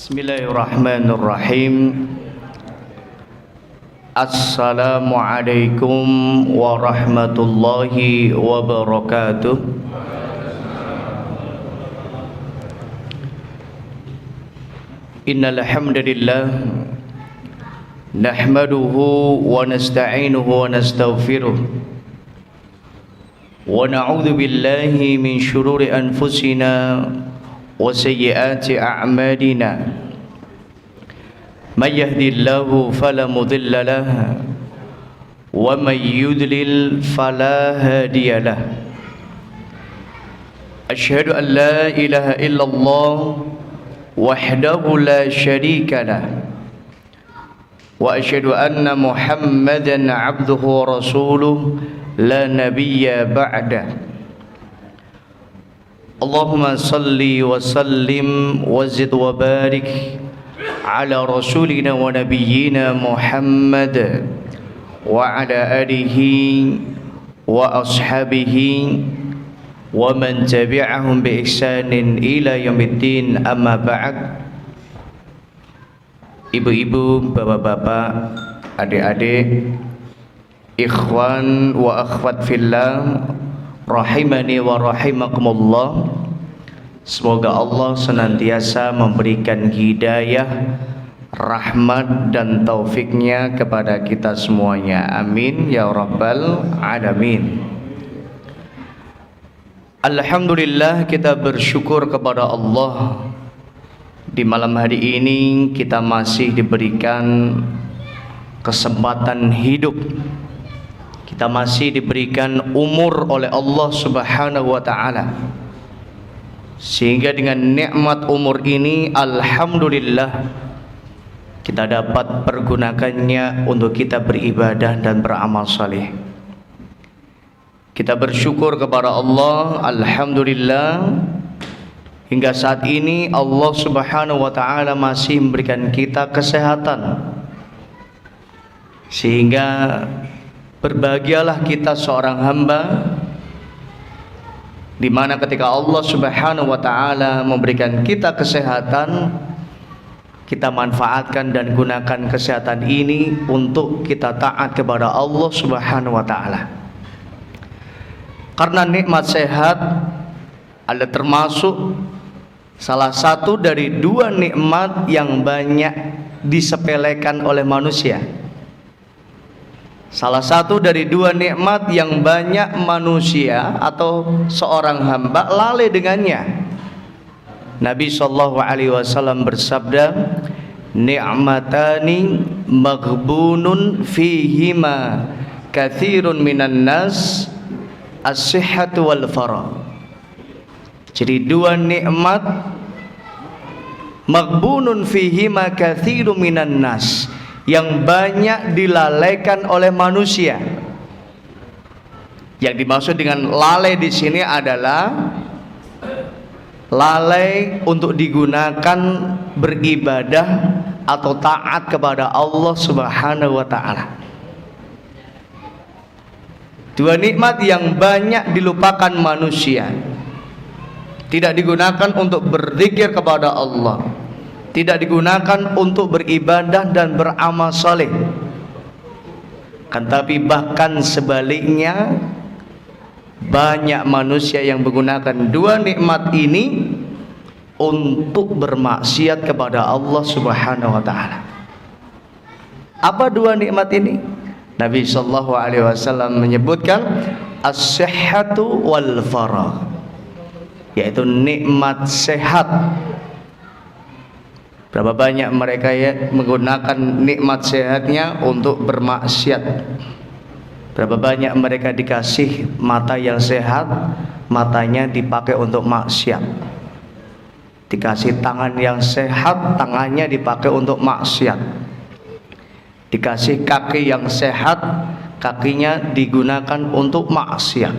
Bismillahirrahmanirrahim. Assalamualaikum warahmatullahi wabarakatuh. Innal hamdalillah nahmaduhu wa nasta'inuhu wa nastaghfiruh wa na'udzu billahi min shururi anfusina wa sayyiati a'malina. Man yahdihillahu fala mudilla lahu wa man yudlil fala hadiya lahu. Asyhadu an la ilaha illallah wahdahu la syarika lahu wa asyhadu anna Muhammadan 'abduhu wa rasuluhu la nabiyya ba'da. Allahumma salli wa sallim wa zid wa barik ala rasulina wa nabiyyina Muhammad wa ala alihi wa ashabihi wa man tabi'ahum bi ihsanin ila yaumiddin, amma ba'd. Ibu-ibu, bapak-bapak, adik-adik, ikhwan wa akhwat fillah, rahimani wa rahimakumullah. Semoga Allah senantiasa memberikan hidayah, rahmat dan taufiknya kepada kita semuanya. Amin ya rabbal alamin. Alhamdulillah, kita bersyukur kepada Allah. Di malam hari ini kita masih diberikan kesempatan hidup. Kita masih diberikan umur oleh Allah Subhanahu wa ta'ala, sehingga dengan nikmat umur ini alhamdulillah kita dapat pergunakannya untuk kita beribadah dan beramal saleh. Kita bersyukur kepada Allah, alhamdulillah, hingga saat ini Allah Subhanahu wa ta'ala masih memberikan kita kesehatan, sehingga berbahagialah kita seorang hamba di mana ketika Allah Subhanahu wa ta'ala memberikan kita kesehatan, kita manfaatkan dan gunakan kesehatan ini untuk kita taat kepada Allah Subhanahu wa ta'ala. Karena nikmat sehat adalah termasuk salah satu dari dua nikmat yang banyak disepelekan oleh manusia. Salah satu dari dua nikmat yang banyak manusia atau seorang hamba lalai dengannya. Nabi sallallahu alaihi wasallam bersabda, "Ni'matani maghbunun fihima katsirun minan nas, as-sihhatu wal faragh." Jadi dua nikmat maghbunun fihima katsirun minan nas, yang banyak dilalaikan oleh manusia. Yang dimaksud dengan lalai di sini adalah lalai untuk digunakan beribadah atau taat kepada Allah Subhanahu wa ta'ala. Dua nikmat yang banyak dilupakan manusia, tidak digunakan untuk berzikir kepada Allah, tidak digunakan untuk beribadah dan beramal saleh. Kan tapi bahkan sebaliknya, banyak manusia yang menggunakan dua nikmat ini untuk bermaksiat kepada Allah Subhanahu wa ta'ala. Apa dua nikmat ini? Nabi sallallahu alaihi wasallam menyebutkan as-sihhatu wal faragh, yaitu nikmat sehat. Berapa banyak mereka ya menggunakan nikmat sehatnya untuk bermaksiat. Berapa banyak mereka dikasih mata yang sehat, matanya dipakai untuk maksiat. Dikasih tangan yang sehat, tangannya dipakai untuk maksiat. Dikasih kaki yang sehat, kakinya digunakan untuk maksiat.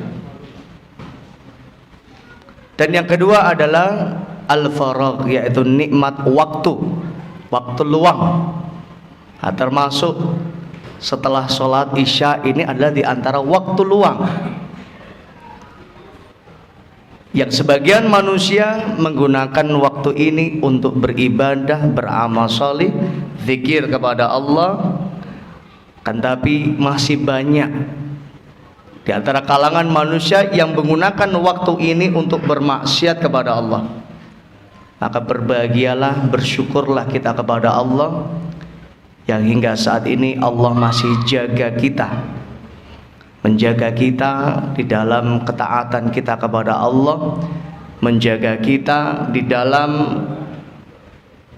Dan yang kedua adalah al-faragh, yaitu nikmat waktu, waktu luang. Nah, termasuk setelah sholat isya ini adalah di antara waktu luang Yang sebagian manusia menggunakan waktu ini untuk beribadah, beramal soleh, zikir kepada Allah. Kan tapi masih banyak di antara kalangan manusia yang menggunakan waktu ini untuk bermaksiat kepada Allah. Maka berbahagialah, bersyukurlah kita kepada Allah yang hingga saat ini Allah masih jaga kita, menjaga kita di dalam ketaatan kita kepada Allah, menjaga kita di dalam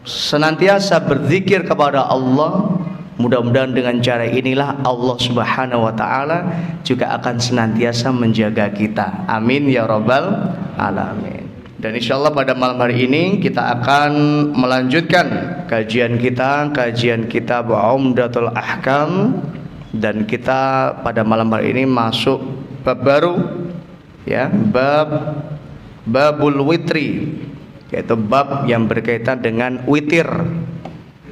senantiasa berzikir kepada Allah. Mudah-mudahan dengan cara inilah Allah Subhanahu wa taala juga akan senantiasa menjaga kita. Amin ya rabbal alamin. Dan insyaallah pada malam hari ini kita akan melanjutkan kajian kitab Umdatul Ahkam, dan kita pada malam hari ini masuk bab baru, ya, babul witri, yaitu bab yang berkaitan dengan witir.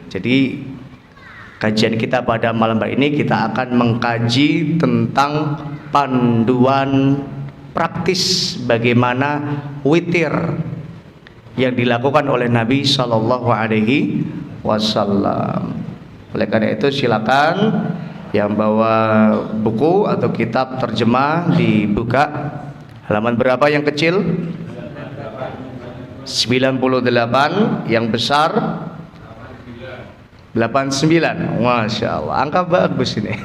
Jadi kajian kita pada malam hari ini kita akan mengkaji tentang panduan praktis bagaimana witir yang dilakukan oleh Nabi Shallallahu Alaihi Wasallam. Oleh karena itu silakan yang bawa buku atau kitab terjemah dibuka. Halaman berapa yang kecil? 98. Yang besar 89. Masya Allah, angka bagus ini.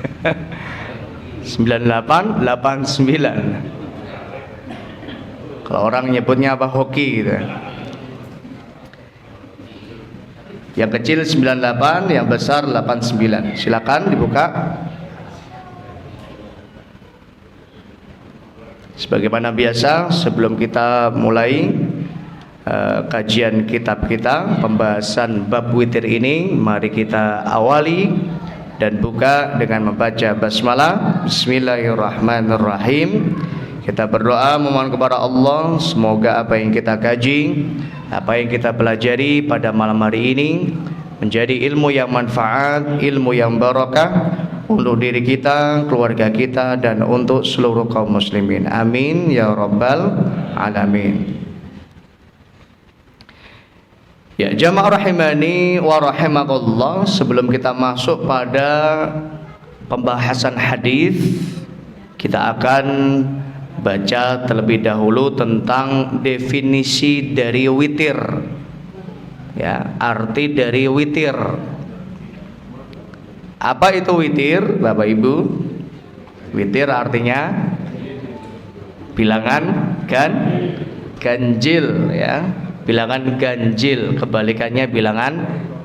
98, 89. Kalau orang nyebutnya apa, hoki gitu. Yang kecil 98, yang besar 89. Silakan dibuka. Sebagaimana biasa, sebelum kita mulai kajian kitab kita, pembahasan bab witir ini, mari kita awali dan buka dengan membaca basmalah. Bismillahirrahmanirrahim. Kita berdoa memohon kepada Allah semoga apa yang kita kaji, apa yang kita pelajari pada malam hari ini menjadi ilmu yang manfaat, ilmu yang barakah untuk diri kita, keluarga kita, dan untuk seluruh kaum muslimin. Amin ya rabbal alamin. Ya, jamaah rahimani wa rahimakumullah, sebelum kita masuk pada pembahasan hadis, kita akan baca terlebih dahulu tentang definisi dari witir, ya, arti dari witir. Apa itu witir, Bapak Ibu? Witir artinya bilangan ganjil, ya, bilangan ganjil, kebalikannya bilangan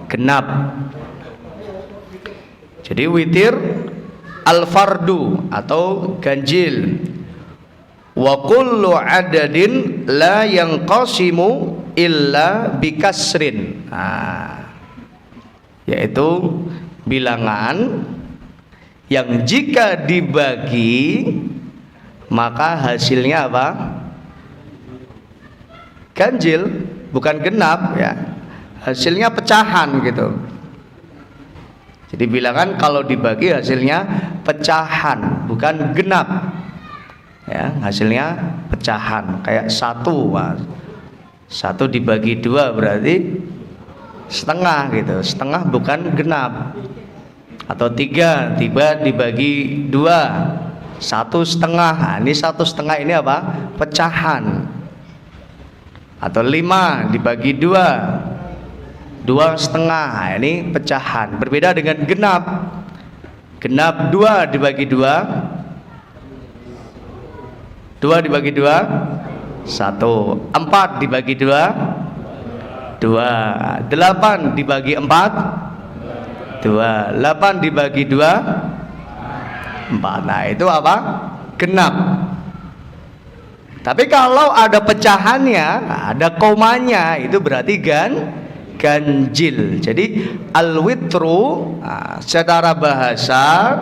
genap. Jadi witir al-fardu atau ganjil. Wa kullu adadin la yanqasimu illa bikasrin. Yaitu bilangan yang jika dibagi maka hasilnya apa? Ganjil, bukan genap, ya. Hasilnya pecahan gitu. Jadi bilangan kalau dibagi hasilnya pecahan, bukan genap. Ya, hasilnya pecahan, kayak satu dibagi dua berarti setengah gitu, setengah bukan genap. Atau tiga dibagi dua, satu setengah. Nah, ini satu setengah ini apa? Pecahan. Atau 5 dibagi 2, 2 setengah. Nah, ini pecahan. Berbeda dengan genap. Genap 2 dibagi 2, 2 dibagi 2 1, 4 dibagi 2 2, 8 dibagi 4 2, 8 dibagi 2 4. Nah, itu apa? Genap. Tapi kalau ada pecahannya, ada komanya, itu berarti ganjil. Jadi al-witru secara bahasa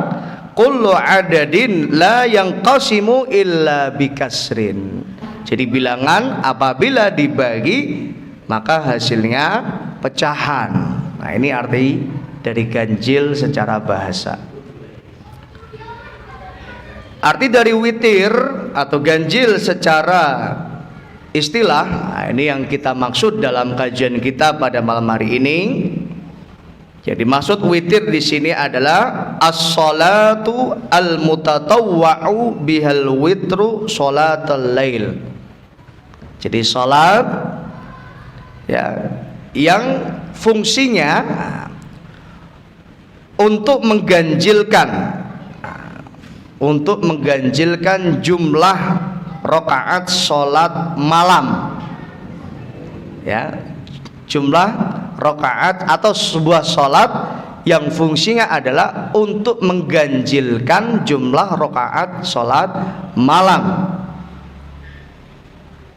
kullu adadin la yanqasimu illa bikasrin. Jadi bilangan apabila dibagi maka hasilnya pecahan. Nah, ini arti dari ganjil secara bahasa. Arti dari witir atau ganjil secara istilah, nah ini yang kita maksud dalam kajian kita pada malam hari ini. Jadi maksud witir di sini adalah as-salatu al-mutatawwa'u bihal witru salatul lail. Jadi salat ya yang fungsinya untuk mengganjilkan jumlah rakaat salat malam. Ya, jumlah rakaat atau sebuah salat yang fungsinya adalah untuk mengganjilkan jumlah rakaat salat malam.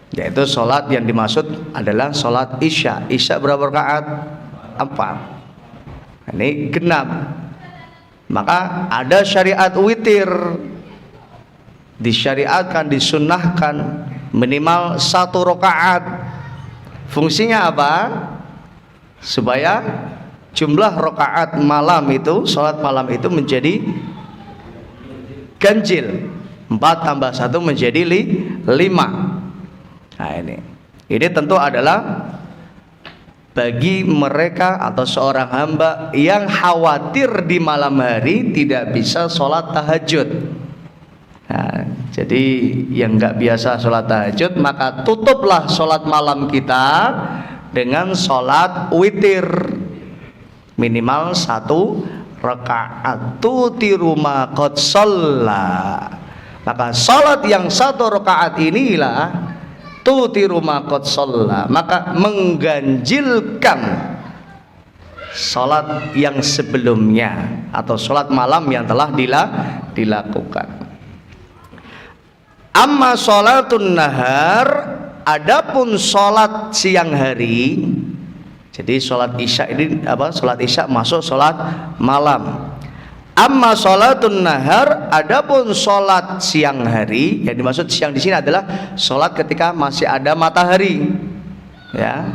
Yaitu salat yang dimaksud adalah salat isya. Isya berapa rakaat? 4. Ini genap. Maka ada syariat witir. Disyariatkan, disunnahkan minimal 1 rakaat. Fungsinya apa? Supaya jumlah rakaat malam itu, salat malam itu menjadi ganjil. 4 tambah 1 menjadi 5. Nah ini tentu adalah bagi mereka atau seorang hamba yang khawatir di malam hari tidak bisa sholat tahajud. Nah, jadi yang nggak biasa sholat tahajud, maka tutuplah sholat malam kita dengan sholat witir minimal 1 rakaat. Tutiru ma qad shalla. Maka sholat yang 1 rakaat inilah tutiru ma qad shalla, maka mengganjilkan salat yang sebelumnya atau salat malam yang telah dilakukan. Amma salatun nahar, adapun salat siang hari. Jadi salat isya ini apa? Salat isya masuk salat malam. Amma sholatun nahar, adapun sholat siang hari, yang dimaksud siang di sini adalah sholat ketika masih ada matahari, ya,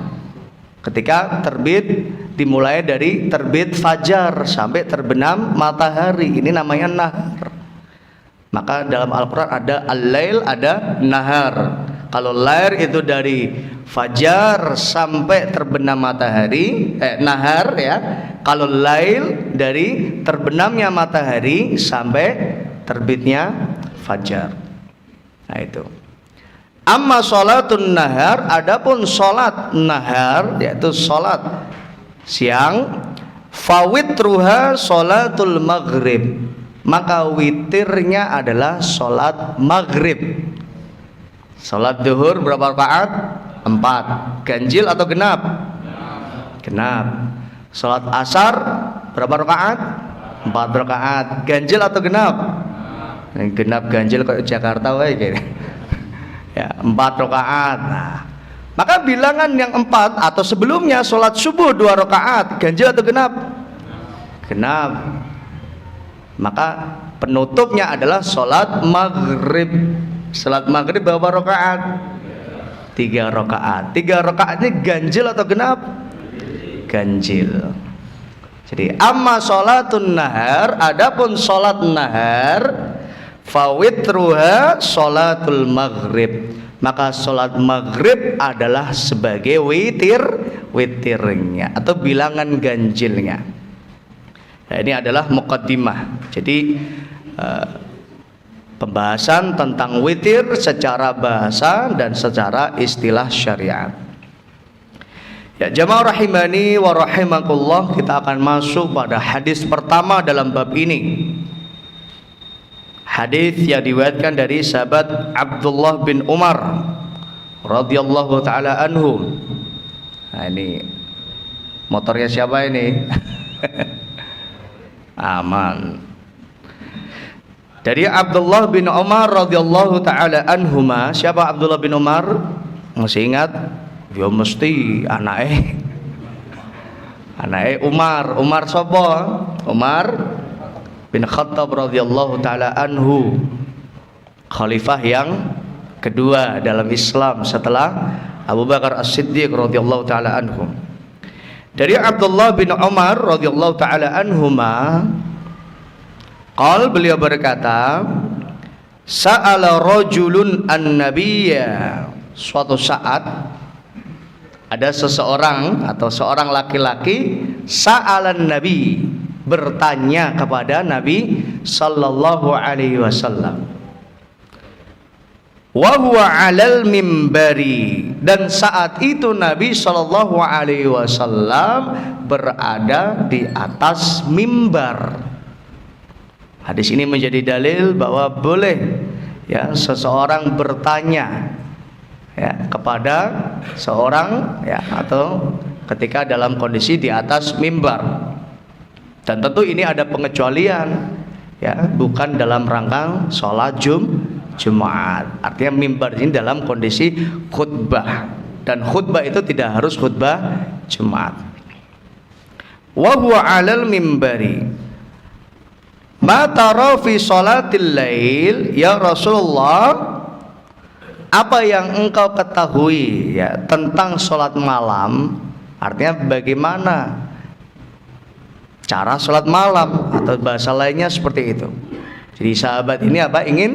ketika terbit, dimulai dari terbit fajar sampai terbenam matahari, ini namanya nahar. Maka dalam Al-Quran ada al-lail, ada nahar. Kalau lail itu dari fajar sampai terbenam matahari, nahar ya. Kalau lail dari terbenamnya matahari sampai terbitnya fajar. Nah itu. Amma sholatun nahar, adapun sholat nahar yaitu sholat siang, fawitruha sholatul maghrib, maka witirnya adalah sholat maghrib. Sholat duhur berapa rakaat? 4. Ganjil atau genap? Genap. Sholat asar berapa rakaat? 4 rakaat. Ganjil atau genap? Genap ganjil kok Jakarta wae gitu. Ya, 4 rakaat. Nah, maka bilangan yang 4 atau sebelumnya sholat subuh 2 rakaat, ganjil atau genap? Genap. Maka penutupnya adalah sholat maghrib. Sholat maghrib berapa rakaat? 3 rakaat. 3 rakaatnya ganjil atau genap? Ganjil. Jadi amma sholatun nahar, adapun sholat nahar, fawitruha sholatul maghrib, maka sholat maghrib adalah sebagai witirnya atau bilangan ganjilnya. Nah, ini adalah muqaddimah. Jadi pembahasan tentang witir secara bahasa dan secara istilah syariat. Ya, jamaah rahimani wa rahimakumullah, kita akan masuk pada hadis pertama dalam bab ini. Hadis yang diriwayatkan dari sahabat Abdullah bin Umar radhiyallahu taala anhu. Nah, ini motornya siapa ini? Aman. Dari Abdullah bin Umar radhiyallahu taala anhuma. Siapa Abdullah bin Umar? Masih ingat? Ya mesti anake Umar. Umar sapa? Umar bin Khattab radhiyallahu taala anhu, khalifah yang kedua dalam Islam setelah Abu Bakar As-Siddiq radhiyallahu taala anhu. Dari Abdullah bin Umar radhiyallahu taala anhuma, beliau berkata, sa'ala rajulun an-nabiyya suatu saat ada seseorang atau seorang laki-laki sa'alan Nabi, bertanya kepada Nabi sallallahu alaihi wasallam. Wa huwa 'alal mimbari, dan saat itu Nabi sallallahu alaihi wasallam berada di atas mimbar. Hadis ini menjadi dalil bahwa boleh ya seseorang bertanya ya kepada seorang ya atau ketika dalam kondisi di atas mimbar. Dan tentu ini ada pengecualian ya, bukan dalam rangka sholat Jumat. Artinya mimbar ini dalam kondisi khutbah, dan khutbah itu tidak harus khutbah Jumat. Wa huwa 'alal mimbari. Ma tara fi sholatil lail ya Rasulullah, apa yang engkau ketahui ya tentang sholat malam? Artinya bagaimana cara sholat malam, atau bahasa lainnya seperti itu. Jadi sahabat ini ingin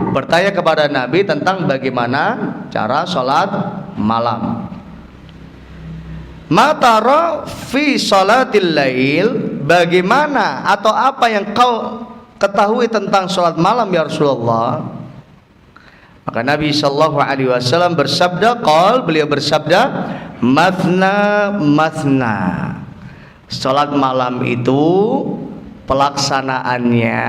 bertanya kepada Nabi tentang bagaimana cara sholat malam. Ma tara fi sholatil lail, bagaimana atau apa yang kau ketahui tentang sholat malam ya Rasulullah? Maka Nabi sallallahu alaihi wasallam bersabda, beliau bersabda, mathna mathna. Sholat malam itu pelaksanaannya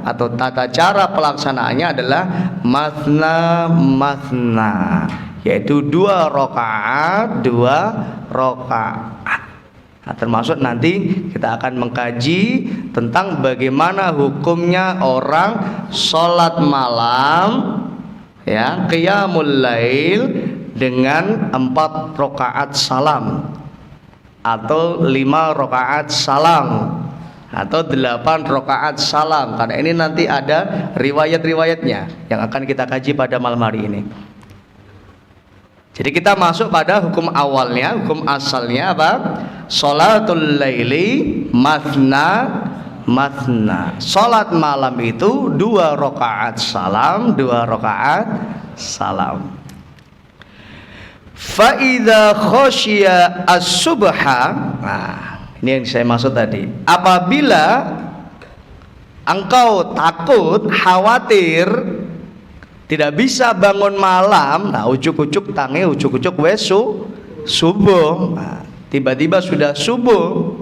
atau tata cara pelaksanaannya adalah mathna mathna, yaitu 2 rakaat. Nah, termasuk nanti kita akan mengkaji tentang bagaimana hukumnya orang sholat malam ya, qiyamul lail dengan 4 rakaat salam, atau 5 rakaat salam, atau 8 rakaat salam. Karena ini nanti ada riwayat-riwayatnya yang akan kita kaji pada malam hari ini. Jadi kita masuk pada hukum awalnya, hukum asalnya apa? Sholatul laili mathna mathna. Sholat malam itu 2 rakaat salam, 2 rakaat salam. Fa idza khasyiya as-subha, nah ini yang saya maksud tadi. Apabila engkau takut, khawatir tidak bisa bangun malam, nah ujuk-ujuk tangi, ujuk-ujuk wesu subuh, nah, tiba-tiba sudah subuh,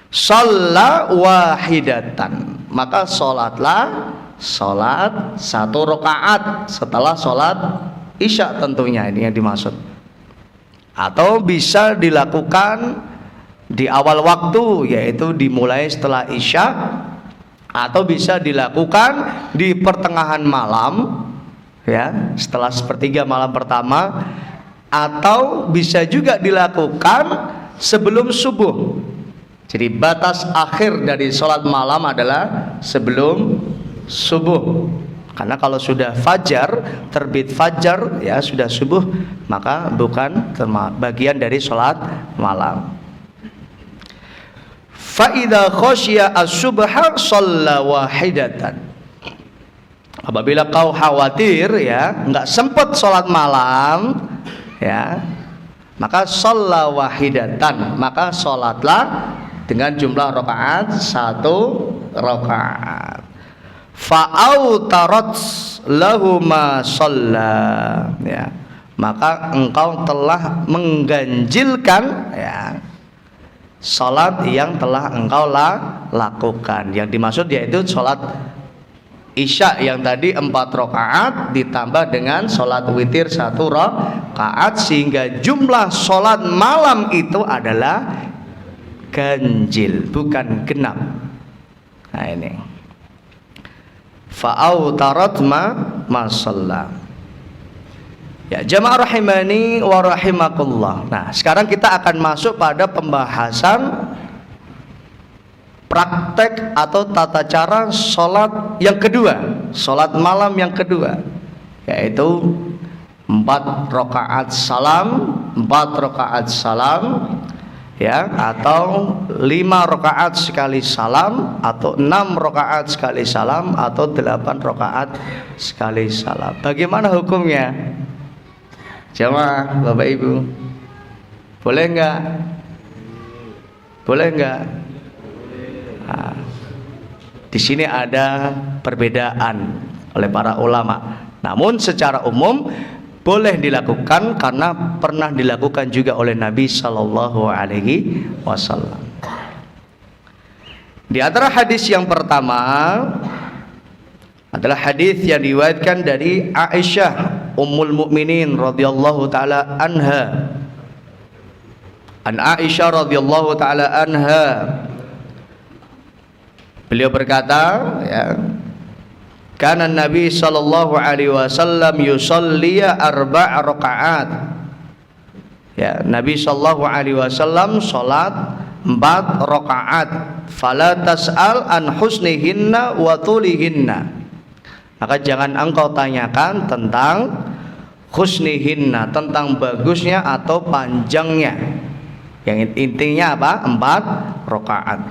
shalla wahidatan, maka sholatlah sholat 1 rakaat setelah sholat isya, tentunya ini yang dimaksud. Atau bisa dilakukan di awal waktu, yaitu dimulai setelah isya, atau bisa dilakukan di pertengahan malam ya, setelah sepertiga malam pertama, atau bisa juga dilakukan sebelum subuh. Jadi batas akhir dari sholat malam adalah sebelum subuh. Karena kalau sudah fajar, terbit fajar ya, sudah subuh, maka bukan bagian dari sholat malam. Fa idza khasyiya as-subha shalla wahidatan. Apabila kau khawatir ya, enggak sempat sholat malam ya, maka shalla wahidatan, maka sholatlah dengan jumlah rakaat 1 rakaat. Fa'autarat lahuma shalla ya, maka engkau telah mengganjilkan ya salat yang telah engkau lakukan. Yang dimaksud yaitu salat isya yang tadi 4 rakaat ditambah dengan salat witir 1 rakaat, sehingga jumlah salat malam itu adalah ganjil, bukan genap. Nah ini fa'autarat ma shalla. Ya, jamaah rahimani wa rahimakumullah. Nah, sekarang kita akan masuk pada pembahasan praktek atau tata cara sholat yang kedua, sholat malam yang kedua, yaitu 4 rakaat salam, 4 rakaat salam ya, atau 5 rakaat sekali salam, atau 6 rakaat sekali salam, atau 8 rakaat sekali salam. Bagaimana hukumnya? Jamaah Bapak Ibu, boleh enggak? Boleh enggak? Nah, di sini ada perbedaan oleh para ulama. Namun secara umum boleh dilakukan karena pernah dilakukan juga oleh Nabi Shallallahu Alaihi Wasallam. Di antara hadis yang pertama adalah hadis yang diriwayatkan dari Aisyah Ummul Mukminin radhiyallahu taala anha. An Aisyah radhiyallahu taala anha, beliau berkata, ya, kana Nabi sallallahu alaihi wasallam yusalli arba' rakaat. Ya, Nabi sallallahu alaihi wasallam salat 4 rakaat. Fala tas'al an husnihinna wa tulihinna. Maka jangan engkau tanyakan tentang husnihinna, tentang bagusnya atau panjangnya. Yang intinya apa? 4 rakaat.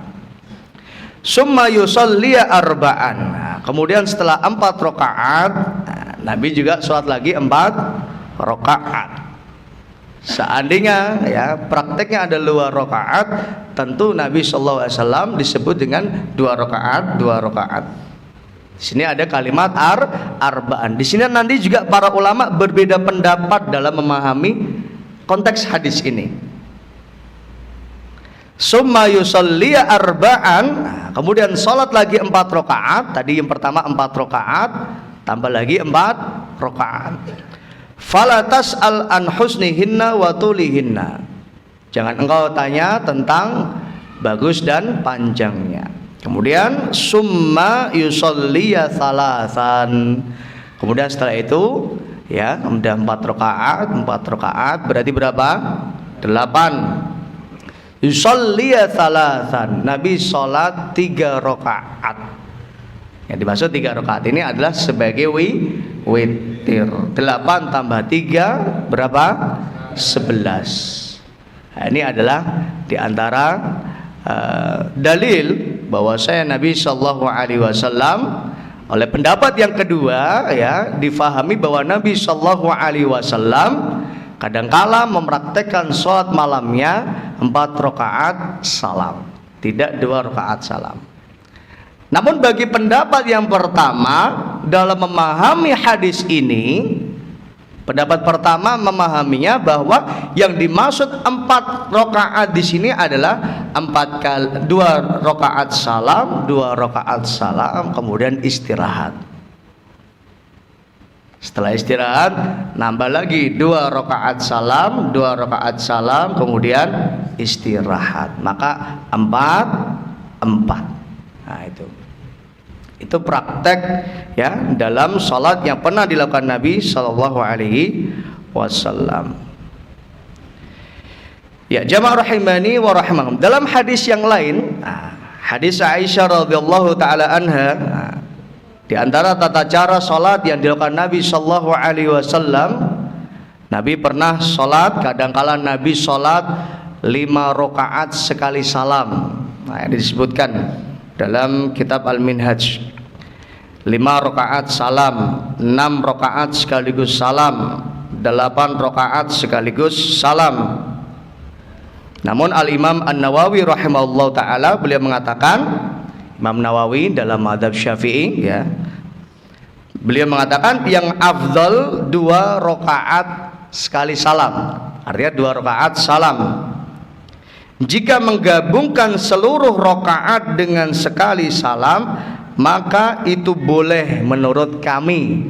Summa yusalli arba'an. Nah, kemudian setelah 4 rakaat, Nabi juga sholat lagi 4 rakaat. Seandainya ya prakteknya ada 2 rakaat, tentu Nabi sallallahu alaihi wasallam disebut dengan 2 rakaat, 2 rakaat. Di sini ada kalimat arba'an. Di sini nanti juga para ulama berbeda pendapat dalam memahami konteks hadis ini. Summa yusalli arba'an, kemudian sholat lagi 4 rakaat. Tadi yang pertama 4 rakaat, tambah lagi 4 rakaat. Fala tas'al an husnihinna wa tulihinna. Jangan engkau tanya tentang bagus dan panjangnya. Kemudian summa yusalli salasan. Kemudian setelah itu ya, kemudian 4 rakaat berarti berapa? 8. Yusalli salasan. Nabi sholat 3 rakaat. Yang dimaksud 3 rakaat ini adalah sebagai witir. 8 tambah 3 berapa? 11. Nah, ini adalah diantara dalil bahwa Nabi Shallallahu Alaihi Wasallam, oleh pendapat yang kedua ya, difahami bahwa Nabi Shallallahu Alaihi Wasallam kadangkala mempraktekkan sholat malamnya 4 rakaat salam, tidak 2 rakaat salam. Namun bagi pendapat yang pertama dalam memahami hadis ini, pendapat pertama memahaminya bahwa yang dimaksud 4 rakaat di sini adalah 2 rakaat salam, 2 rakaat salam, kemudian istirahat. Setelah istirahat nambah lagi 2 rakaat salam, 2 rakaat salam, kemudian istirahat. Maka 4. Nah, itu praktek ya dalam salat yang pernah dilakukan Nabi Sallallahu Alaihi Wasallam. Ya, jamaah rahimani wa rahimakum. Dalam hadis yang lain, hadis Aisyah radhiyallahu taala anha, di antara tata cara salat yang dilakukan Nabi Sallallahu Alaihi Wasallam, Nabi pernah salat, kadangkala Nabi salat 5 rakaat sekali salam. Nah, yang disebutkan dalam kitab Al-Minhaj, 5 rakaat salam, 6 rakaat sekaligus salam, 8 rakaat sekaligus salam. Namun Al-Imam An-Nawawi rahimahullah ta'ala, beliau mengatakan, Imam Nawawi dalam mazhab Syafi'i ya, beliau mengatakan yang afdal 2 rakaat sekali salam, artinya 2 rakaat salam. Jika menggabungkan seluruh rakaat dengan sekali salam, maka itu boleh menurut kami,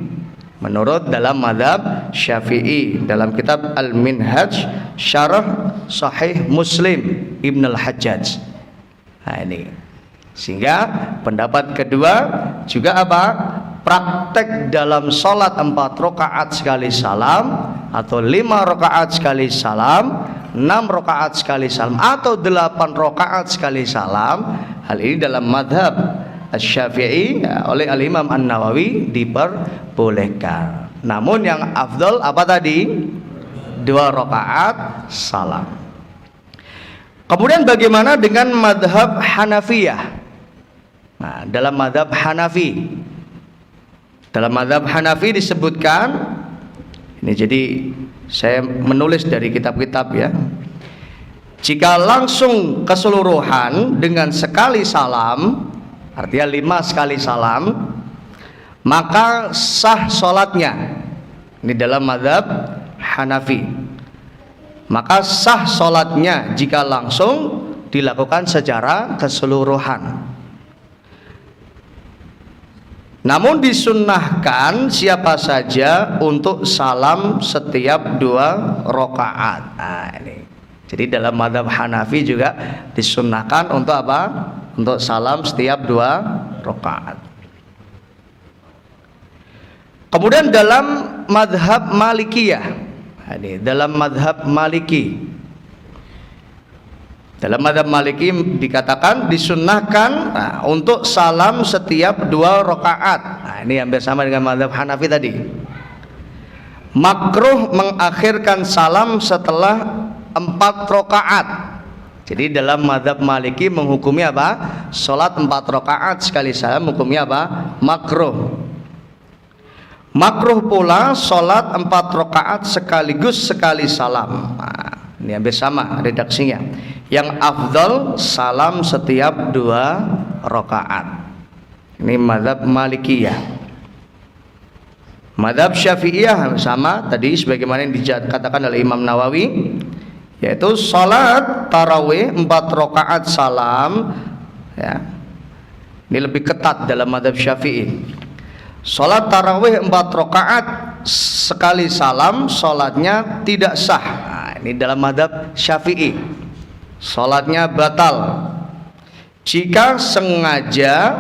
menurut dalam mazhab Syafi'i, dalam kitab Al-Minhaj Syarah Sahih Muslim Ibn Al-Hajjaj. Nah ini, sehingga pendapat kedua juga apa? Praktek dalam sholat 4 rakaat sekali salam, atau 5 rakaat sekali salam, 6 rakaat sekali salam, atau 8 rakaat sekali salam. Hal ini dalam madhab Asy-Syafi'i oleh Al-Imam An-Nawawi diperbolehkan. Namun yang afdal apa tadi? 2 rakaat salam. Kemudian bagaimana dengan madhab Hanafiyah? Nah, dalam madhab Hanafi disebutkan ini, jadi Saya menulis dari kitab-kitab ya. Jika langsung keseluruhan dengan sekali salam, artinya 5 sekali salam, maka sah sholatnya. Ini dalam mazhab Hanafi. Maka sah sholatnya jika langsung dilakukan secara keseluruhan. Namun disunnahkan siapa saja untuk salam setiap 2 rakaat. Nah, ini. Jadi dalam mazhab Hanafi juga disunnahkan untuk apa? Untuk salam setiap 2 rakaat. Kemudian dalam mazhab Malikiyah, ini dalam mazhab Maliki. Dalam mazhab Maliki dikatakan disunnahkan untuk salam setiap 2 rakaat. Nah, ini hampir sama dengan mazhab Hanafi tadi. Makruh mengakhirkan salam setelah 4 rakaat. Jadi dalam mazhab Maliki menghukumi apa? Salat 4 rakaat sekali salam hukumnya apa? Makruh. Makruh pula salat 4 rakaat sekaligus sekali salam. Nah, ini hampir sama redaksinya. Yang afdal salam setiap 2 rakaat. Ini mazhab Malikiyah. Mazhab Syafi'iyah sama tadi sebagaimana yang dikatakan oleh Imam Nawawi, yaitu salat tarawih 4 rakaat salam ya. Ini lebih ketat dalam mazhab Syafi'i. Salat tarawih 4 rakaat sekali salam, salatnya tidak sah. Nah, ini dalam mazhab Syafi'i. Salatnya batal jika sengaja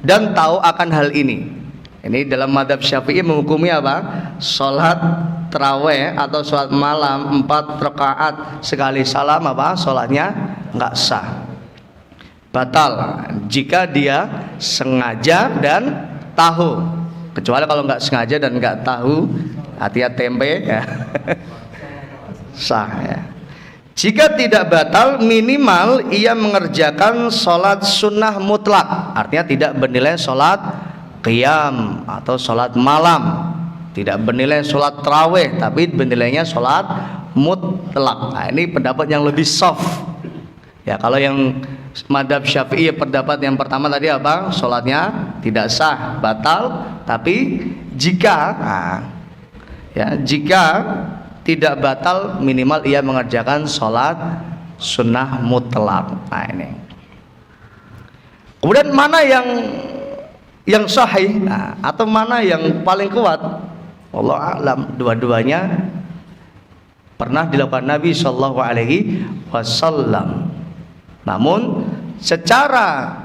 dan tahu akan hal ini. Ini dalam mazhab Syafi'i menghukumi apa? Salat tarawih atau salat malam 4 rakaat sekali salam apa? Salatnya enggak sah. Batal jika dia sengaja dan tahu. Kecuali kalau enggak sengaja dan enggak tahu, hati-hati tempe ya. Sah ya. Jika tidak batal, minimal ia mengerjakan sholat sunnah mutlak. Artinya tidak bernilai sholat qiyam atau sholat malam, tidak bernilai sholat tarawih, tapi bernilainya sholat mutlak. Nah, ini pendapat yang lebih soft ya. Kalau yang madhab Syafi'i pendapat yang pertama tadi apa? Sholatnya tidak sah, batal. Tapi jika jika tidak batal, minimal ia mengerjakan sholat sunnah mutlak. Nah, ini. Kemudian mana yang sahih atau mana yang paling kuat? Wallahu a'lam. Dua-duanya pernah dilakukan Nabi Shallallahu Alaihi Wasallam. Namun secara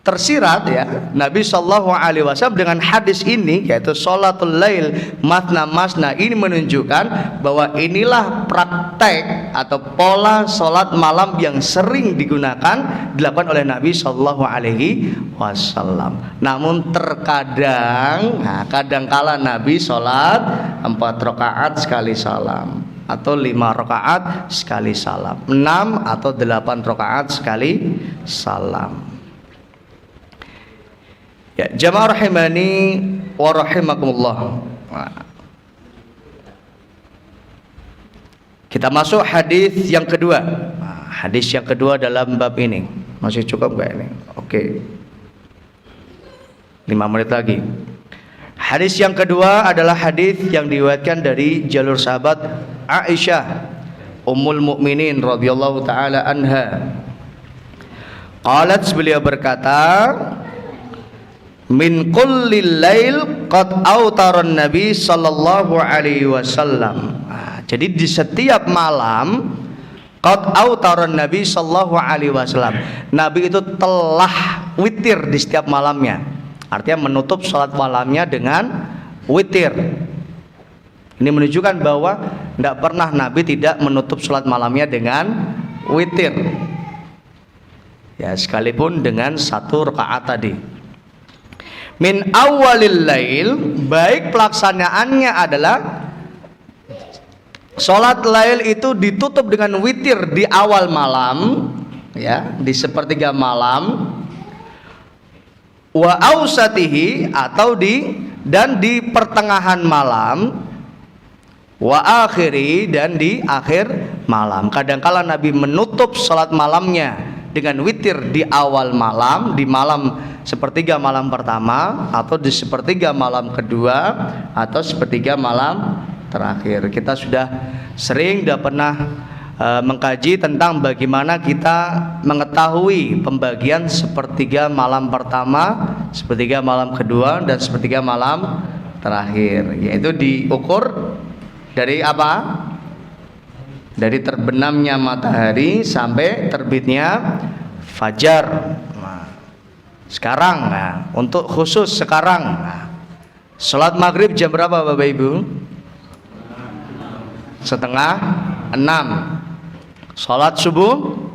tersirat ya, Nabi Shallallahu Alaihi Wasallam dengan hadis ini, yaitu sholatul lail masna masna, ini menunjukkan bahwa inilah praktek atau pola sholat malam yang sering digunakan dilakukan oleh Nabi Shallallahu Alaihi Wasallam. Namun terkadang, kadangkala Nabi sholat 4 rakaat sekali salam, atau 5 rakaat sekali salam, 6 atau 8 rakaat sekali salam. Ya, jamaah rahimani wa rahimakumullah. Kita masuk hadis yang kedua. Hadis yang kedua dalam bab ini. Masih cukup enggak ini? Oke. 5 menit lagi. Hadis yang kedua adalah hadis yang diriwayatkan dari jalur sahabat Aisyah Ummul Mukminin radhiyallahu taala anha. Qalat, beliau berkata, min kullil lail qad autaran Nabi sallallahu alaihi wasallam. Jadi di setiap malam qad autaran Nabi sallallahu alaihi wasallam, Nabi itu telah witir di setiap malamnya. Artinya menutup salat malamnya dengan witir. Ini menunjukkan bahwa tidak pernah Nabi tidak menutup salat malamnya dengan witir. Ya, sekalipun dengan 1 rakaat tadi. Min awalil lail, baik pelaksanaannya adalah sholat lail itu ditutup dengan witir di awal malam ya, di sepertiga malam, wa ausatihi atau di pertengahan malam, wa akhiri, dan di akhir malam. Kadangkala Nabi menutup salat malamnya dengan witir di awal malam, di malam sepertiga malam pertama, atau di sepertiga malam kedua, atau sepertiga malam terakhir. Kita sudah sering pernah mengkaji tentang bagaimana kita mengetahui pembagian sepertiga malam pertama, sepertiga malam kedua, dan sepertiga malam terakhir, yaitu diukur dari apa? Dari terbenamnya matahari sampai terbitnya fajar. Sekarang, untuk khusus sekarang, sholat maghrib jam berapa Bapak Ibu? Setengah 6. Sholat subuh?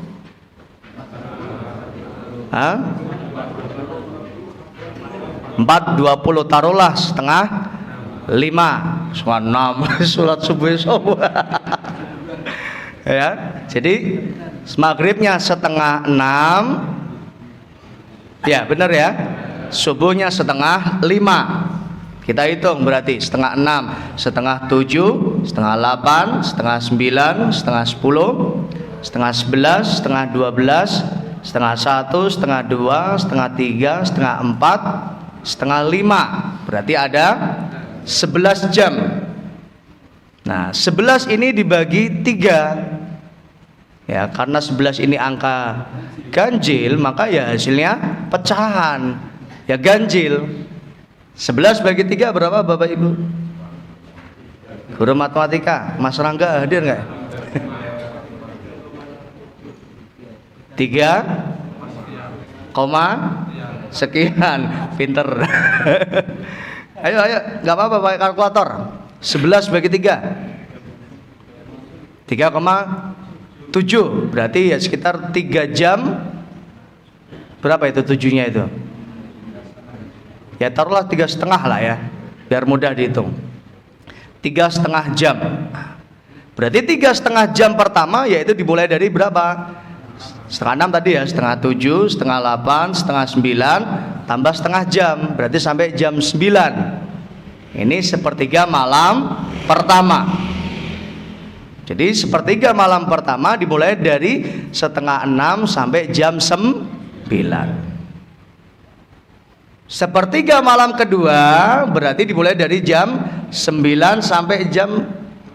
4:20, taruhlah setengah 5. Setengah 6 sholat subuh semua. Ya, jadi maghribnya setengah 6. Ya benar ya. Subuhnya setengah 5. Kita hitung berarti setengah 6, setengah 7, setengah 8, setengah 9, setengah 10, setengah 11, setengah 12, setengah 1, setengah 2, setengah 3, setengah 4, setengah 5. Berarti ada 11 jam. Nah 11 ini dibagi 3. Ya, karena 11 ini angka ganjil, maka ya hasilnya pecahan. Ya ganjil. 11 bagi 3 berapa Bapak Ibu? Guru matematika, Mas Rangga hadir nggak? 3, sekian, pinter. Ayo, nggak apa-apa pakai kalkulator. 11 bagi 3, 3,7, berarti ya sekitar 3 jam. Berapa itu 7-nya itu? Ya taruhlah 3,5 lah ya, biar mudah dihitung. 3,5 jam. Berarti 3,5 jam pertama yaitu dimulai dari berapa? Setengah 6 tadi ya, setengah 7, setengah 8, setengah 9, tambah setengah jam, berarti sampai jam 9. Ini sepertiga malam pertama. Jadi sepertiga malam pertama dimulai dari setengah 6 sampai jam 9. Sepertiga malam kedua berarti dimulai dari jam 9 sampai jam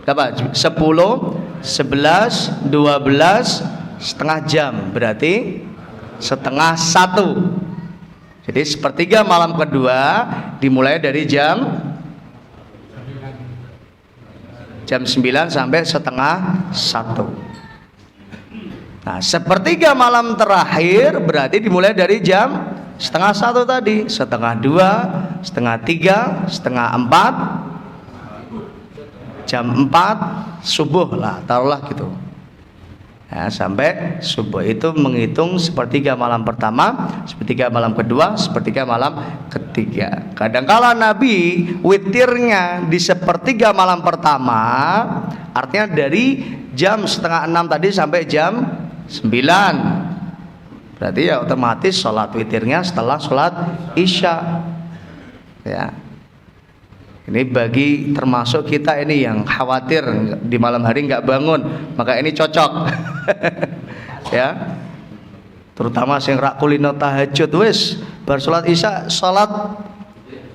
berapa? 10, 11, 12, setengah jam, berarti setengah 1. Jadi sepertiga malam kedua dimulai dari jam 9 sampai setengah 1. Nah sepertiga malam terakhir berarti dimulai dari jam setengah 1 tadi, setengah 2, setengah 3, setengah 4, jam 4 subuh lah, taruhlah gitu ya, sampai subuh. Itu menghitung sepertiga malam pertama, sepertiga malam kedua, sepertiga malam ketiga. Kadangkala Nabi witirnya di sepertiga malam pertama, artinya dari jam setengah 6 tadi sampai jam 9. Berarti ya otomatis sholat witirnya setelah sholat isya. Ya, ini bagi termasuk kita ini yang khawatir di malam hari nggak bangun, maka ini cocok. Ya, terutama sing rak kulino tahajud wis bar sholat isya sholat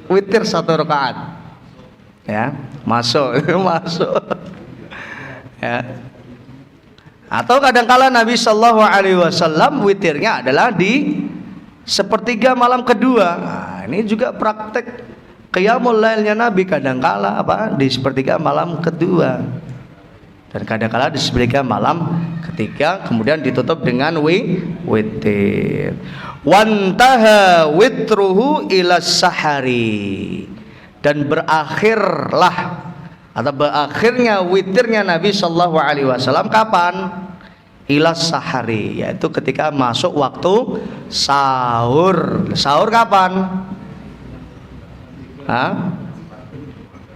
witir 1 rakaat. Ya, masuk. Ya. Atau kadangkala Nabi Shallallahu Alaihi Wasallam witirnya adalah di sepertiga malam kedua. Nah, ini juga praktek qiyamul lailnya Nabi, kadangkala di sepertiga malam kedua, dan kadangkala di sepertiga malam ketiga, kemudian ditutup dengan witir. Wantaha witruhu ila sahari, dan berakhirlah atau berakhirnya witirnya Nabi Shallallahu Alaihi Wasallam kapan? Ila sahari, yaitu ketika masuk waktu sahur. Sahur kapan?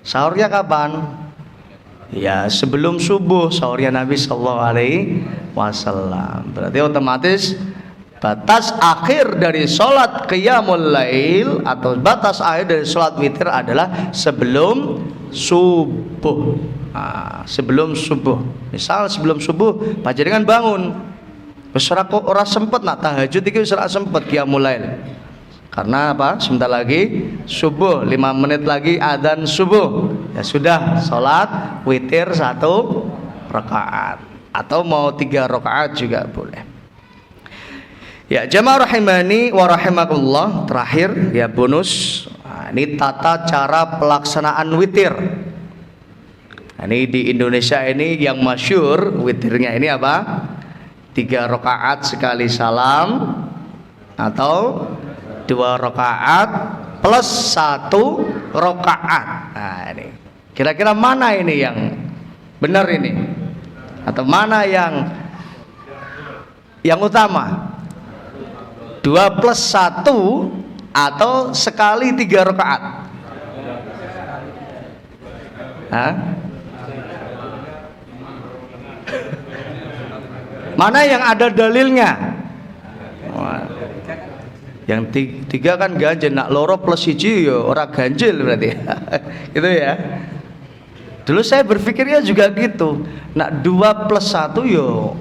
Sahurnya kapan? Ya sebelum subuh sahurnya Nabi Shallallahu Alaihi Wasallam. Berarti otomatis batas akhir dari sholat qiyamul lail atau batas akhir dari sholat witir adalah sebelum subuh. sebelum subuh. Misal sebelum subuh panjenengan bangun, wis ora sempet nak tahajud iki, wis ora sempet qiyamul lail. Karena apa? Sebentar lagi subuh, 5 menit lagi adzan subuh. Ya sudah, salat witir 1 rakaat atau mau 3 rakaat juga boleh. Ya, jamaah rahimani wa rahimakumullah, terakhir ya bonus. Ini tata cara pelaksanaan witir. Ini di Indonesia ini yang masyhur witirnya ini apa? 3 rakaat sekali salam atau 2 rakaat plus 1 rakaat. Nah, ini kira-kira mana ini yang benar ini? Atau mana yang utama? 2 plus 1 atau sekali 3 rakaat? Hah? Mana yang ada dalilnya? Yang 3 kan ganjil, nak loro plus 1 ya ora ganjil berarti. Gitu ya. Dulu saya berpikirnya juga gitu. Nak 2 plus 1 yo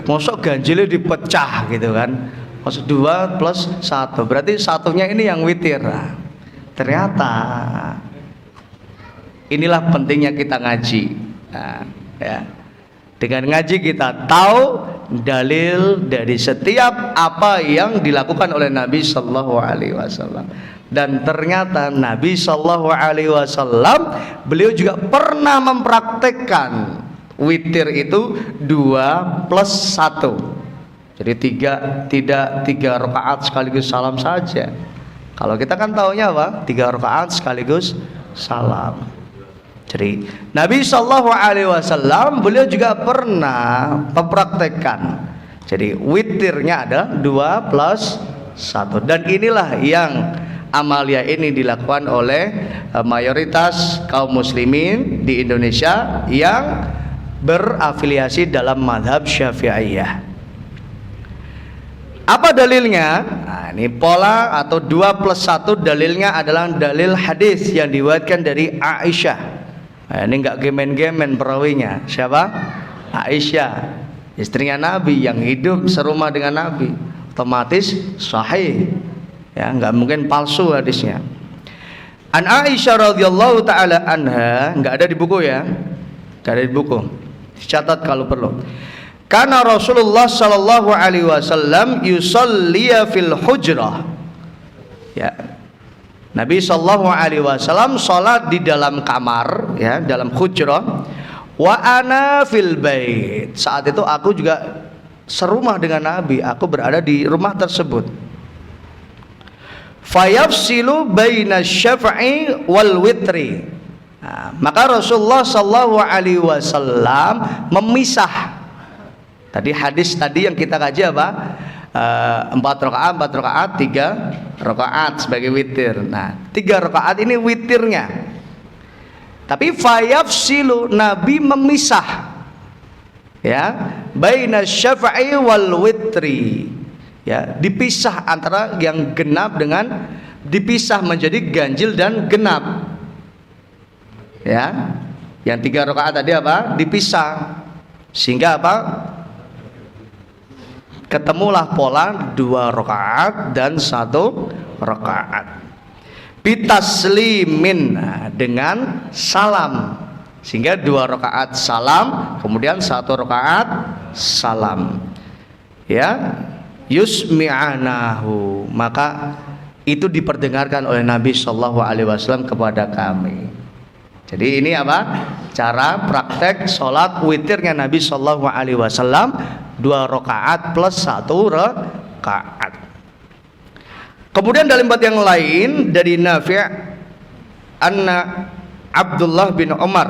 mosok ganjilnya dipecah gitu kan. Maksud 2 plus 1 berarti satunya ini yang witir. Ternyata inilah pentingnya kita ngaji. Nah, ya. Dengan ngaji kita tahu dalil dari setiap apa yang dilakukan oleh Nabi Sallallahu Alaihi Wasallam. Dan ternyata Nabi Sallallahu Alaihi Wasallam beliau juga pernah mempraktekkan witir itu 2 plus 1. Jadi tidak 3 rakaat sekaligus salam saja. Kalau kita kan taunya apa? 3 rakaat sekaligus salam. Jadi Nabi Sallallahu Alaihi Wasallam beliau juga pernah mempraktekkan. Jadi witirnya ada 2 plus 1. Dan inilah yang amalia ini dilakukan oleh mayoritas kaum muslimin di Indonesia yang berafiliasi dalam mazhab Syafi'iyah. Apa dalilnya? Nah, ini pola atau 2 plus 1 dalilnya adalah dalil hadis yang diriwayatkan dari Aisyah. Nah, ini enggak gemen-gemen perawinya. Siapa? Aisyah, istrinya Nabi yang hidup serumah dengan Nabi. Otomatis sahih. Ya, enggak mungkin palsu hadisnya. An Aisyah radhiyallahu taala anha, enggak ada di buku ya. Enggak ada di buku. Dicatat kalau perlu. Karena Rasulullah sallallahu alaihi wasallam yusalli fil hujrah. Ya. Nabi sallallahu alaihi wasallam salat di dalam kamar, ya, dalam hujrah. Wa ana fil bait. Saat itu aku juga serumah dengan Nabi, aku berada di rumah tersebut. Fayafsilu baina syaf'i wal witri. Nah, maka Rasulullah sallallahu alaihi wasallam memisah. Tadi hadis tadi yang kita kaji apa? 4 rakaat, 3 rakaat sebagai witir. Nah, 3 rakaat ini witirnya. Tapi fayafsilu, Nabi memisah. Ya, baina syaf'i wal witri. Ya, dipisah antara yang genap dengan dipisah menjadi ganjil dan genap. Ya. Yang 3 rakaat tadi apa? Dipisah. Sehingga apa? Ketemulah pola 2 rakaat dan 1 rakaat. Bitaslimin, dengan salam. Sehingga 2 rakaat salam, kemudian 1 rakaat salam. Ya, yusmi'anahu, maka itu diperdengarkan oleh Nabi Sallallahu Alaihi Wasallam kepada kami. Jadi ini apa? Cara praktek sholat witirnya Nabi Sallallahu Alaihi Wasallam, 2 rakaat plus 1 rakaat. Kemudian dalam riwayat yang lain dari Nafi' anna Abdullah bin Umar,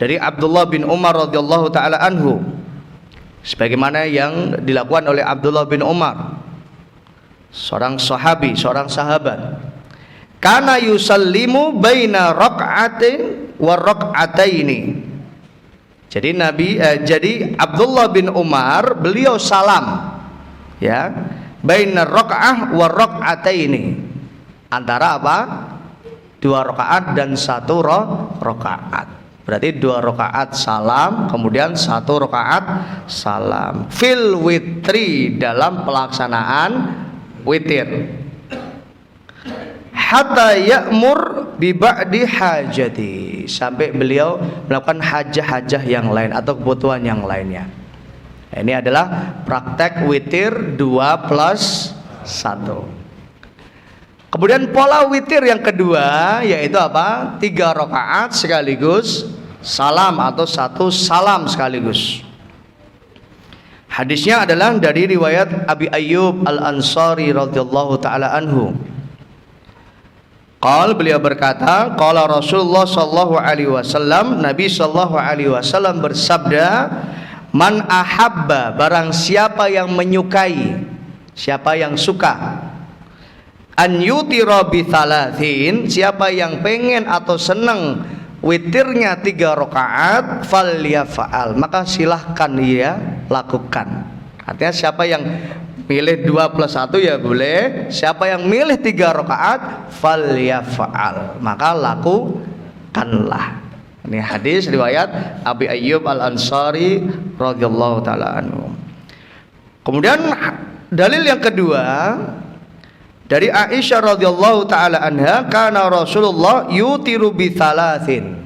dari Abdullah bin Umar radhiyallahu taala anhu, sebagaimana yang dilakukan oleh Abdullah bin Umar, seorang sahabi, seorang sahabat. Kana yusallimu baina rak'atin wa rak'ataini. Jadi Abdullah bin Umar beliau salam, ya, baina rak'ah wa rak'ataini, antara apa? 2 rakaat dan 1 rakaat. Berarti 2 rakaat salam, kemudian 1 rakaat salam. Fil witri, dalam pelaksanaan witir. Hatta ya'mur bi ba'di hajati, sampai beliau melakukan hajah-hajah yang lain atau kebutuhan yang lainnya. Ini adalah praktek witir 2+1. Kemudian pola witir yang kedua yaitu apa? 3 rakaat sekaligus salam atau 1 salam sekaligus. Hadisnya adalah dari riwayat Abi Ayyub Al-Ansari radhiyallahu taala anhu. Beliau berkata, qala Rasulullah sallallahu alaihi wasallam, Nabi sallallahu alaihi wasallam bersabda, man ahabba, barang siapa yang menyukai, siapa yang suka, an yutira bi thalathin, siapa yang pengen atau senang witirnya 3 rakaat, falyafa'al, maka silahkan ia lakukan. Artinya siapa yang milih 2+1 ya boleh, siapa yang milih 3 rakaat falyafa'al, maka lakukanlah. Ini hadis riwayat Abi Ayyub Al-Ansari radhiyallahu taala anhu. Kemudian dalil yang kedua dari Aisyah radhiyallahu taala anha, kana Rasulullah yutiru bi thalathin.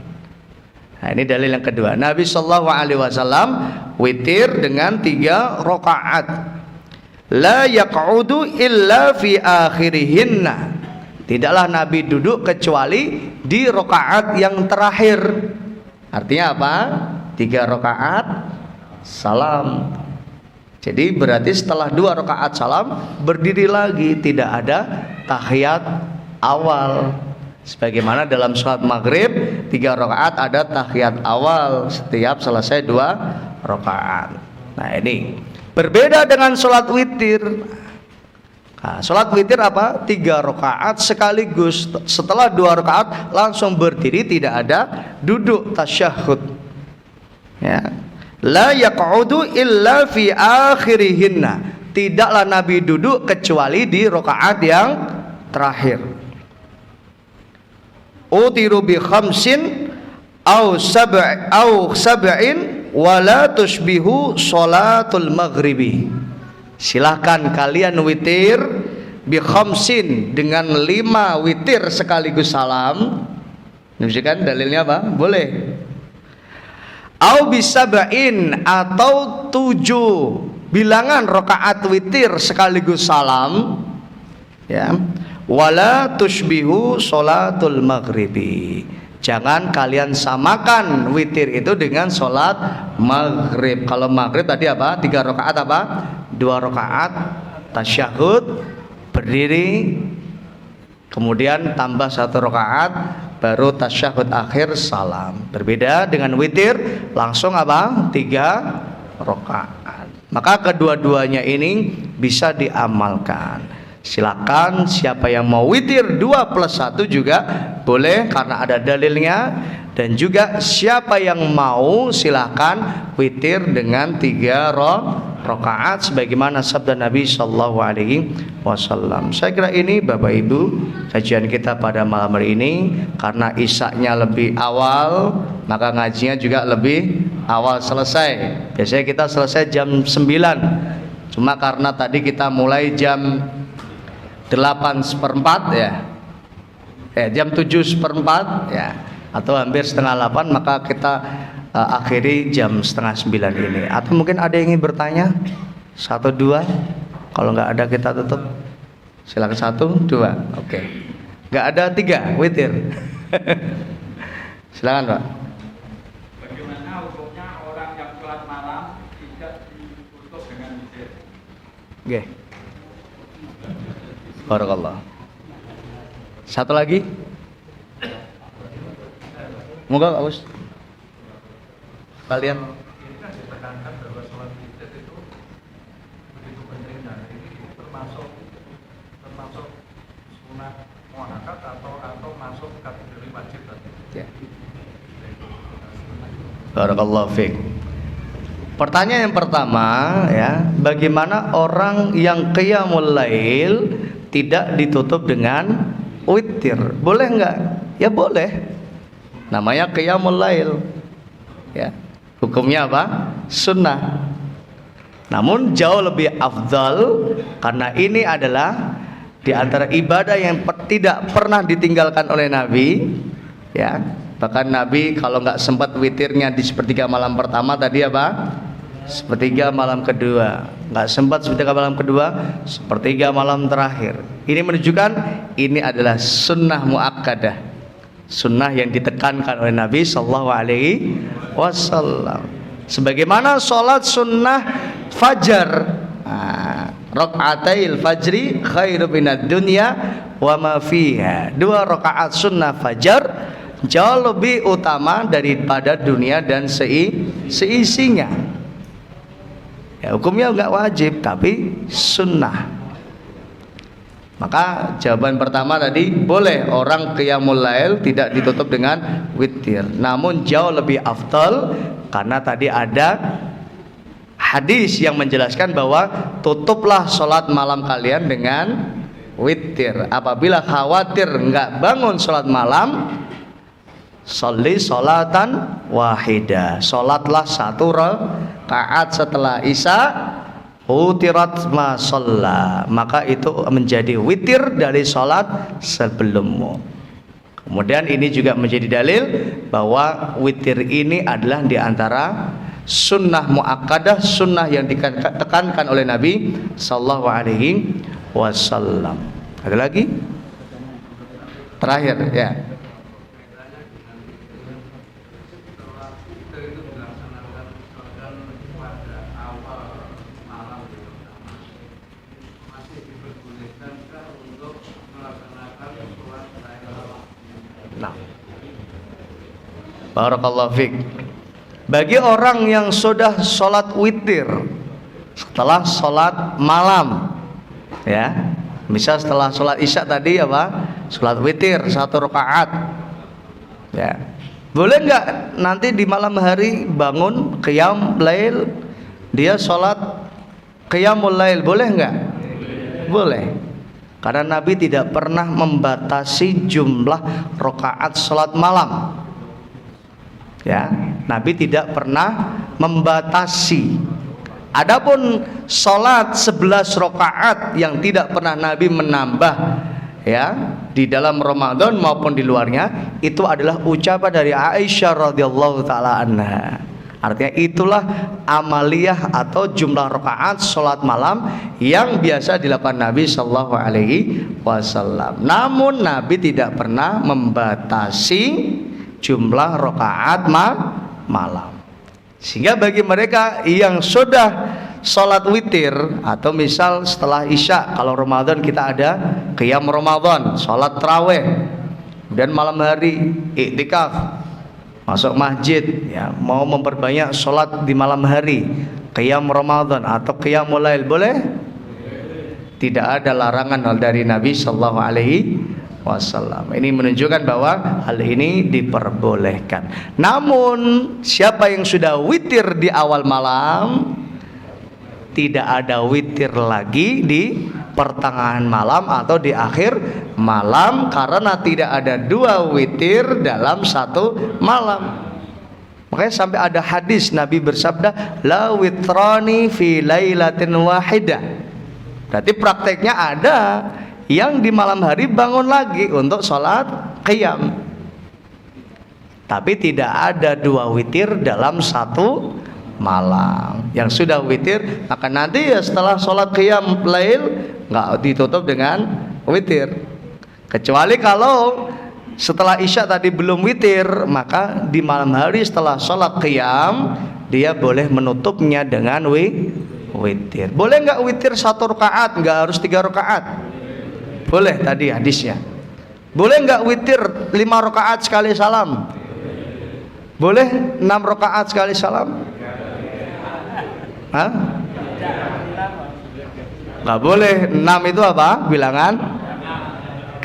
Nah, ini dalil yang kedua. Nabi sallallahu alaihi wasallam witir dengan 3 rakaat. La yaq'udu illa fi akhirihinna, tidaklah Nabi duduk kecuali di rakaat yang terakhir. Artinya apa? 3 rakaat salam. Jadi berarti setelah 2 rakaat salam berdiri lagi, tidak ada tahiyat awal. Sebagaimana dalam sholat maghrib 3 rakaat ada tahiyat awal setiap selesai 2 rakaat. Nah, ini berbeda dengan sholat witir. Nah, sholat witir apa? 3 rakaat sekaligus. Setelah 2 rakaat langsung berdiri, tidak ada duduk tasyahud. Ya. La yaq'udu illa fi akhirihinna, tidaklah Nabi duduk kecuali di rakaat yang terakhir. Utiru bi khamsin au sab'in wala tushbihu sholatul maghribi. Silahkan kalian witir bi khamsin, dengan 5 witir sekaligus salam. Menunjukkan dalilnya apa? Boleh. Au bisab'in, atau 7 bilangan rakaat witir sekaligus salam. Ya. Wala tushbihu sholatul maghribi, jangan kalian samakan witir itu dengan sholat maghrib. Kalau maghrib tadi apa? 3 rakaat apa? 2 rakaat tasyahud, berdiri, kemudian tambah 1 rakaat, baru tasyahud akhir salam. Berbeda dengan witir langsung apa? 3 rakaat. Maka kedua-duanya ini bisa diamalkan. Silakan siapa yang mau witir 2+1 juga boleh karena ada dalilnya, dan juga siapa yang mau silakan witir dengan 3 rakaat sebagaimana sabda Nabi sallallahu alaihi wasallam. Saya kira ini Bapak Ibu kajian kita pada malam hari ini. Karena isaknya lebih awal, maka ngajinya juga lebih awal selesai. Biasanya kita selesai jam 9, cuma karena tadi kita mulai jam 8:15 ya, jam 7:15 ya, atau hampir setengah 8, maka kita akhiri jam 8:30 ini. Atau mungkin ada yang ingin bertanya? 1, 2. Kalau nggak ada kita tutup. Silakan 1, 2. Oke. Nggak ada 3 witir. Silakan Pak. Bagaimana hukumnya orang yang sholat malam tidak ditutup dengan witir? Oke. Barakallah. 1 lagi. Moga Pak Us. Kalian Ini kan ditekankan bahwa sholat witir itu begitu pentingnya. Ini termasuk sunah muakkat atau masuk kategori wajib tadi. ya. Barakallahu fiik. Pertanyaan yang pertama ya, bagaimana orang yang qiyamul lail tidak ditutup dengan witir? Boleh enggak? ya boleh. Namanya qiyamul lail. Ya. Hukumnya apa? Sunnah. Namun jauh lebih afdal karena ini adalah di antara ibadah yang tidak pernah ditinggalkan oleh Nabi, ya. Bahkan Nabi kalau nggak sempat witirnya di sepertiga malam pertama tadi apa? Sepertiga malam kedua. Nggak sempat sepertiga malam kedua, sepertiga malam terakhir. Ini menunjukkan ini adalah sunnah muakkadah, sunnah yang ditekankan oleh Nabi Sallallahu Alaihi Wasallam. Sebagaimana sholat sunnah fajar, rakaatil fajri khairu minad dunya wa ma fiha. 2 rakaat sunnah fajar jauh lebih utama daripada dunia dan seisinya. Ya, hukumnya enggak wajib tapi sunnah. Maka jawaban pertama tadi boleh orang qiyamul lail tidak ditutup dengan witir. Namun jauh lebih afdal karena tadi ada hadis yang menjelaskan bahwa tutuplah sholat malam kalian dengan witir. Apabila khawatir enggak bangun sholat malam, sholli sholatan wahidah, sholatlah 1 rakaat setelah isya, utirat ma sholla, maka itu menjadi witir dari sholat sebelummu. Kemudian ini juga menjadi dalil bahwa witir ini adalah diantara sunnah muakkadah, sunnah yang ditekankan oleh Nabi Sallallahu Alaihi Wasallam. Ada lagi? Terakhir ya. Nah, barakallahu fiik. Bagi orang yang sudah sholat witir setelah sholat malam, ya, misal setelah sholat isya tadi apa, sholat witir 1 rakaat, ya, boleh nggak nanti di malam hari bangun qiyam lail, dia sholat qiyamul lail, boleh nggak? Boleh. Karena Nabi tidak pernah membatasi jumlah rakaat sholat malam. Ya, Nabi tidak pernah membatasi. Adapun sholat 11 rakaat yang tidak pernah Nabi menambah, ya, di dalam Ramadan maupun di luarnya, itu adalah ucapan dari Aisyah radhiyallahu taala anha. Artinya itulah amaliyah atau jumlah rakaat sholat malam yang biasa dilakukan Nabi Sallallahu Alaihi Wasallam. Namun Nabi tidak pernah membatasi jumlah rakaat malam. Sehingga bagi mereka yang sudah sholat witir atau misal setelah isya, kalau Ramadan kita ada qiyam Ramadan, sholat taraweh, kemudian malam hari iktikaf, masuk masjid, ya, mau memperbanyak sholat di malam hari, qiyam Ramadan atau qiyamul lail, boleh? Tidak ada larangan dari Nabi Sallallahu Alaihi Wasallam. Ini menunjukkan bahwa hal ini diperbolehkan. Namun siapa yang sudah witir di awal malam, tidak ada witir lagi di pertengahan malam atau di akhir malam, karena tidak ada 2 witir dalam 1 malam. Makanya sampai ada hadis Nabi bersabda, la witrani fi lailatin wahidah. Berarti prakteknya ada yang di malam hari bangun lagi untuk sholat qiyam, tapi tidak ada 2 witir dalam 1 malam. Yang sudah witir, maka nanti ya setelah sholat qiyam lail nggak ditutup dengan witir, kecuali kalau setelah isya tadi belum witir, maka di malam hari setelah sholat qiyam dia boleh menutupnya dengan witir. Boleh nggak witir 1 rakaat, nggak harus 3 rakaat? Boleh tadi hadisnya. Boleh nggak witir 5 rakaat sekali salam? Boleh 6 rakaat sekali salam? Hah? Nggak boleh. 6 itu apa? Bilangan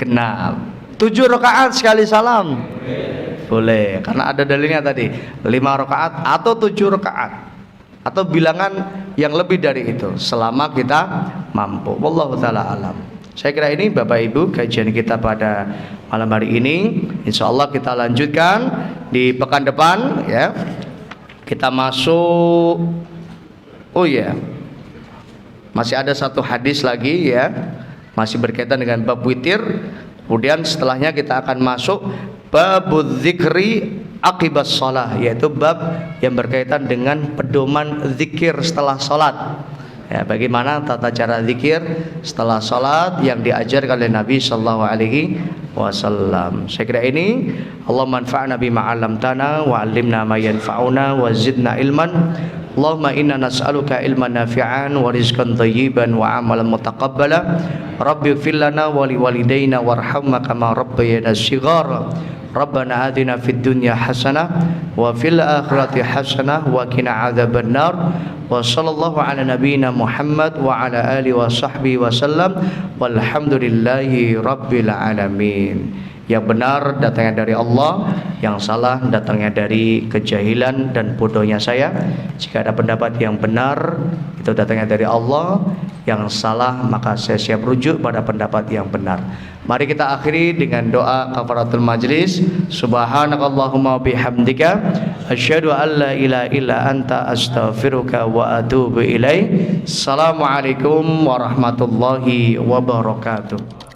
genap. 7 rakaat sekali salam? Boleh, karena ada dalilnya tadi 5 rakaat atau 7 rakaat atau bilangan yang lebih dari itu selama kita mampu. Wallahu taala alam. Saya kira ini Bapak Ibu kajian kita pada malam hari ini. Insya Allah kita lanjutkan di pekan depan ya. Kita masuk, oh ya, masih ada satu hadis lagi ya, masih berkaitan dengan bab witir. Kemudian setelahnya kita akan masuk bab dzikri aqibas shalah, yaitu bab yang berkaitan dengan pedoman zikir setelah salat. Ya, bagaimana tata cara zikir setelah salat yang diajarkan oleh Nabi sallallahu alaihi wasallam. Saya kira ini Allahumma anfa'na bima 'allamtana wa 'allimna ma yanfa'una wa zidna ilman. Allahumma inna nas'aluka ilman nafi'an wa rizqan thayyiban wa amalan mutaqabbala. Rabbi ighfir lana wa liwalidayna warhamna kama rabbayana shighara. Rabbana atina fid dunya hasanah wa fil akhirati hasanah wa qina adzabannar. Wa sallallahu ala nabiyyina Muhammad wa ala alihi wa sahbihi wasallam walhamdulillahi rabbil alamin. Yang benar datangnya dari Allah, yang salah datangnya dari kejahilan dan bodohnya saya. Jika ada pendapat yang benar itu datangnya dari Allah, yang salah maka saya siap rujuk pada pendapat yang benar. Mari kita akhiri dengan doa kafaratul majlis. Subhanakallahumma bihamdika asyhadu an la ilaha illa anta astaghfiruka wa atubu ilaik. Assalamualaikum warahmatullahi wabarakatuh.